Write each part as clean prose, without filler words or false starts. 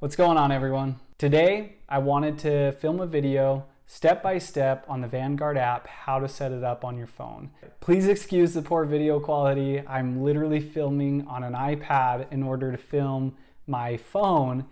What's going on, everyone? Today, I wanted to film a video step by step on the Vanguard app, how to set it up on your phone. Please excuse the poor video quality. I'm literally filming on an iPad in order to film my phone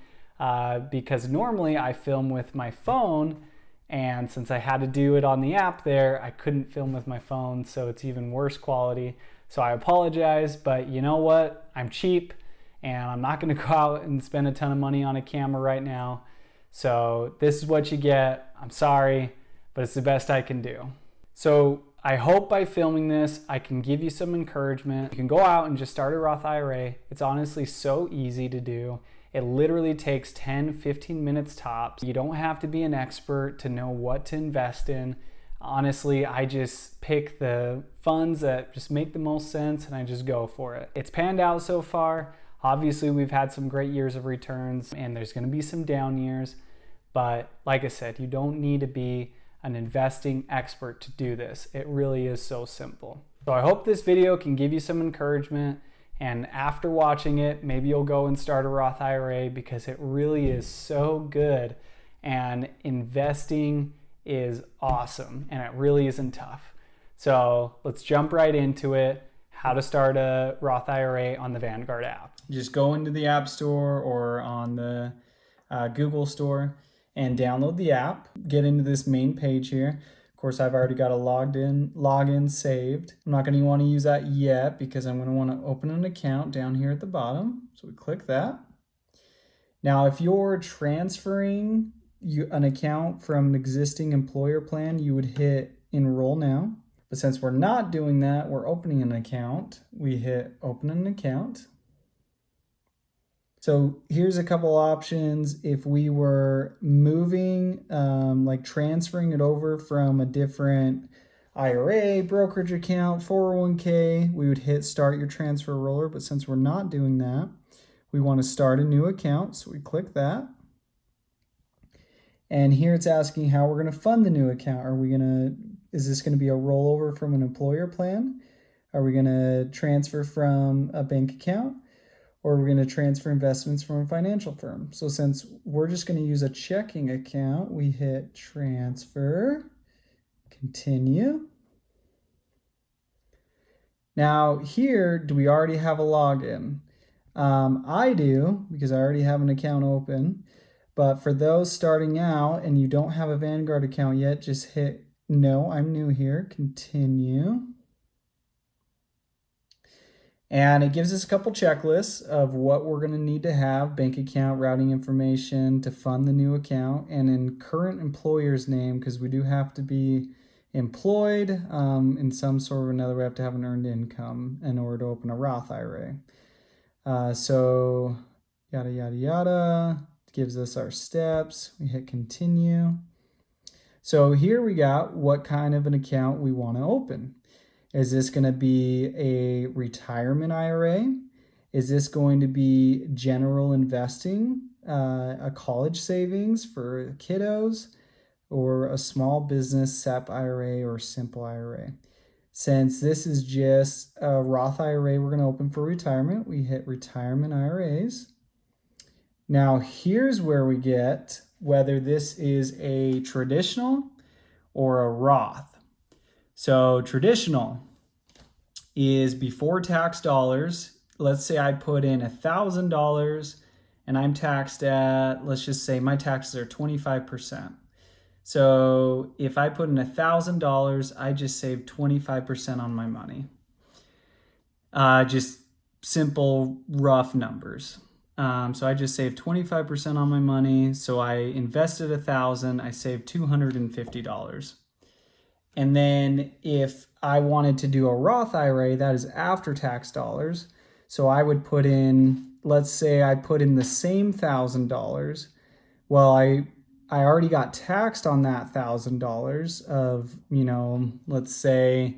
because normally I film with my phone, and since I had to do it on the app there, I couldn't film with my phone, so it's even worse quality. So I apologize, but you know what? I'm cheap and I'm not gonna go out and spend a ton of money on a camera right now. So this is what you get. I'm sorry, but it's the best I can do. So I hope by filming this, I can give you some encouragement. You can go out and just start a Roth IRA. It's honestly so easy to do. It literally takes 10-15 minutes tops. You don't have to be an expert to know what to invest in. Honestly, I just pick the funds that just make the most sense and I just go for it. It's panned out so far. Obviously, we've had some great years of returns and there's gonna be some down years, but like I said, you don't need to be an investing expert to do this. It really is so simple. So I hope this video can give you some encouragement, and after watching it, maybe you'll go and start a Roth IRA because it really is so good and investing is awesome and it really isn't tough. So let's jump right into it. How to start a Roth IRA on the Vanguard app. Just go into the App Store or on the Google Store and download the app. Get into this main page here. Of course, I've already got a login saved. I'm not going to want to use that yet because I'm going to want to open an account down here at the bottom. So we click that. Now, if you're transferring an account from an existing employer plan, you would hit Enroll Now. But since we're not doing that, we're opening an account. We hit Open an Account. So here's a couple options. If we were moving, like transferring it over from a different IRA, brokerage account, 401k, we would hit Start Your Transfer Roller. But since we're not doing that, we want to start a new account. So we click that. And here it's asking how we're going to fund the new account. Is this going to be a rollover from an employer plan? Are we going to transfer from a bank account? Or are we going to transfer investments from a financial firm? So since we're just going to use a checking account, we hit Transfer, Continue. Now here, do we already have a login? I do, because I already have an account open. But for those starting out and you don't have a Vanguard account yet, just hit No, I'm new here, Continue. And it gives us a couple checklists of what we're going to need to have: bank account, routing information to fund the new account, and in current employer's name, because we do have to be employed in some sort or another. We have to have an earned income in order to open a Roth IRA. So yada, yada, yada. It gives us our steps. We hit Continue. So here we got what kind of an account we want to open. Is this going to be a retirement IRA? Is this going to be general investing, a college savings for kiddos, or a small business SEP IRA or simple IRA? Since this is just a Roth IRA we're going to open for retirement, we hit Retirement IRAs. Now here's where we get whether this is a traditional or a Roth. So traditional is before tax dollars. Let's say I put in $1,000 and I'm taxed at, let's just say my taxes are 25%. So if I put in $1,000, I just saved 25% on my money. Just simple, rough numbers. So I just saved 25% on my money. So I invested $1,000, I saved $250. And then if I wanted to do a Roth IRA, that is after tax dollars. So I would put in, let's say I put in the same $1,000. Well, I already got taxed on that $1,000 of, let's say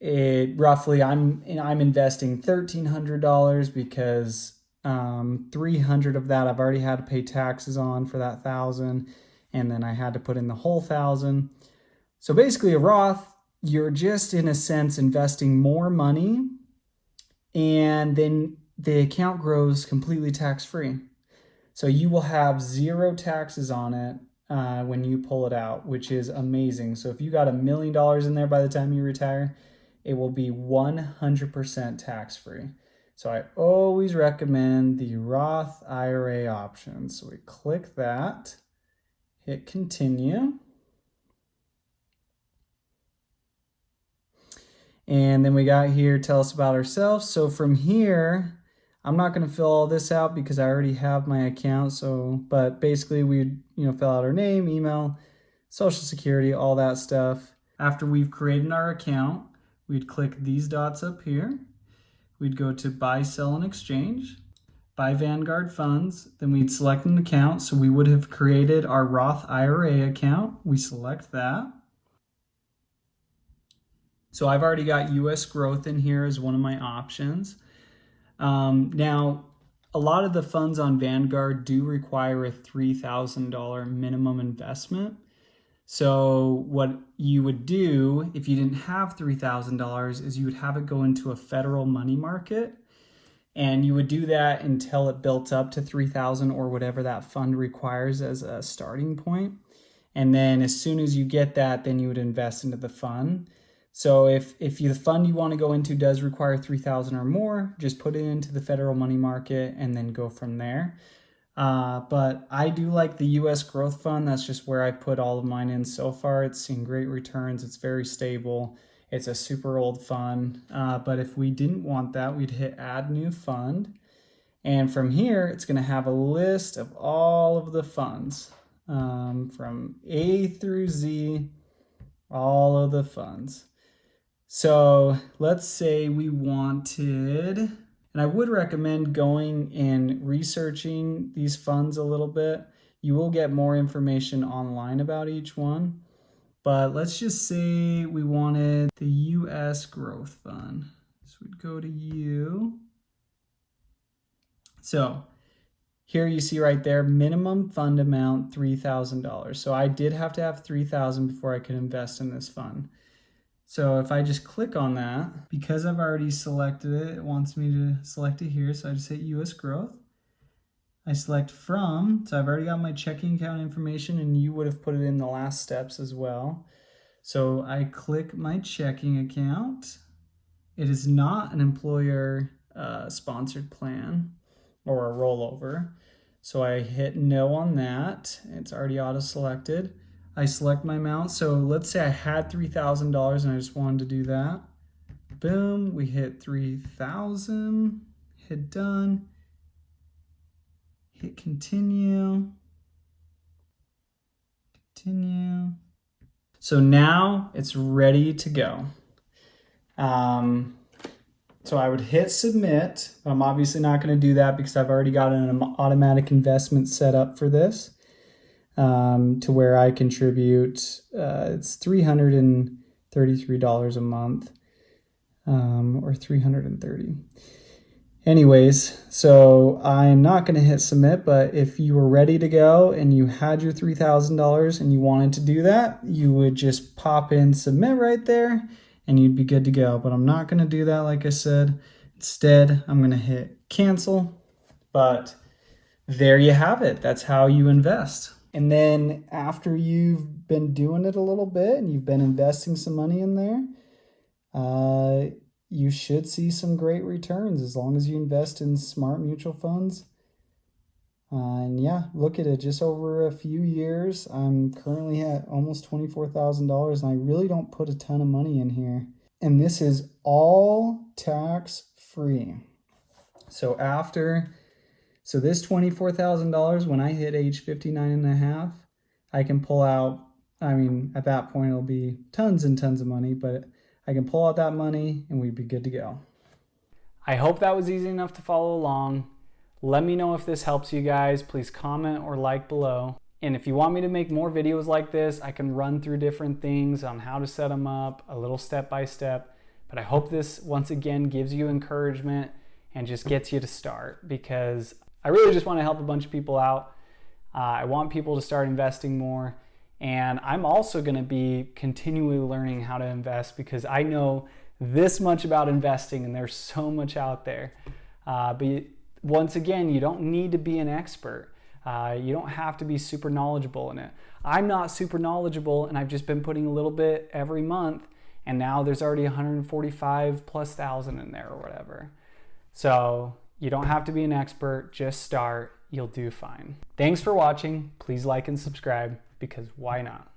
roughly I'm investing $1,300 because 300 of that I've already had to pay taxes on for that 1,000, and then I had to put in the whole 1,000. So basically a Roth, you're just in a sense investing more money, and then the account grows completely tax-free. So you will have 0 taxes on it when you pull it out, which is amazing. So if you got $1 million in there by the time you retire, it will be 100% tax-free. So I always recommend the Roth IRA option. So we click that, hit continue. And then we got here, tell us about ourselves. So from here, I'm not going to fill all this out because I already have my account. But basically we'd, fill out our name, email, social security, all that stuff. After we've created our account, we'd click these dots up here. We'd go to buy, sell, and exchange, buy Vanguard funds. Then we'd select an account. So we would have created our Roth IRA account. We select that. So I've already got US growth in here as one of my options. Now, a lot of the funds on Vanguard do require a $3,000 minimum investment. So what you would do if you didn't have $3,000 is you would have it go into a federal money market, and you would do that until it built up to $3,000 or whatever that fund requires as a starting point. And then as soon as you get that, then you would invest into the fund. So if the fund you want to go into does require $3,000 or more, just put it into the federal money market and then go from there. But I do like the US growth fund. That's just where I put all of mine in so far. It's seen great returns. It's very stable. It's a super old fund. But if we didn't want that, we'd hit add new fund. And from here, it's going to have a list of all of the funds from A through Z, all of the funds. So let's say we wanted, and I would recommend going and researching these funds a little bit. You will get more information online about each one. But let's just say we wanted the US Growth Fund. So we'd go to U. So here you see right there, minimum fund amount $3,000. So I did have to have $3,000 before I could invest in this fund. So if I just click on that, because I've already selected it, it wants me to select it here. So I just hit US Growth. I select from, so I've already got my checking account information, and you would have put it in the last steps as well. So I click my checking account. It is not an employer sponsored plan or a rollover. So I hit no on that. It's already auto-selected. I select my amount. So let's say I had $3,000 and I just wanted to do that. Boom, we hit 3,000, hit done, hit continue, continue. So now it's ready to go. So I would hit submit. I'm obviously not going to do that because I've already got an automatic investment set up for this. To where I contribute, it's $333 a month, or $330. Anyways, so I'm not going to hit submit, but if you were ready to go and you had your $3,000 and you wanted to do that, you would just pop in submit right there and you'd be good to go. But I'm not going to do that, like I said. Instead, I'm going to hit cancel. But there you have it. That's how you invest. And then after you've been doing it a little bit and you've been investing some money in there, you should see some great returns as long as you invest in smart mutual funds. And yeah, look at it, just over a few years, I'm currently at almost $24,000, and I really don't put a ton of money in here. And this is all tax free. So this $24,000, when I hit age 59 and a half, I can pull out, at that point it'll be tons and tons of money, but I can pull out that money and we'd be good to go. I hope that was easy enough to follow along. Let me know if this helps you guys. Please comment or like below. And if you want me to make more videos like this, I can run through different things on how to set them up, a little step by step. But I hope this, once again, gives you encouragement and just gets you to start, because I really just want to help a bunch of people out. I want people to start investing more. And I'm also going to be continually learning how to invest, because I know this much about investing and there's so much out there. But once again, you don't need to be an expert. You don't have to be super knowledgeable in it. I'm not super knowledgeable, and I've just been putting a little bit every month, and now there's already 145 plus thousand in there or whatever. So you don't have to be an expert, just start, you'll do fine. Thanks for watching. Please like and subscribe, because why not?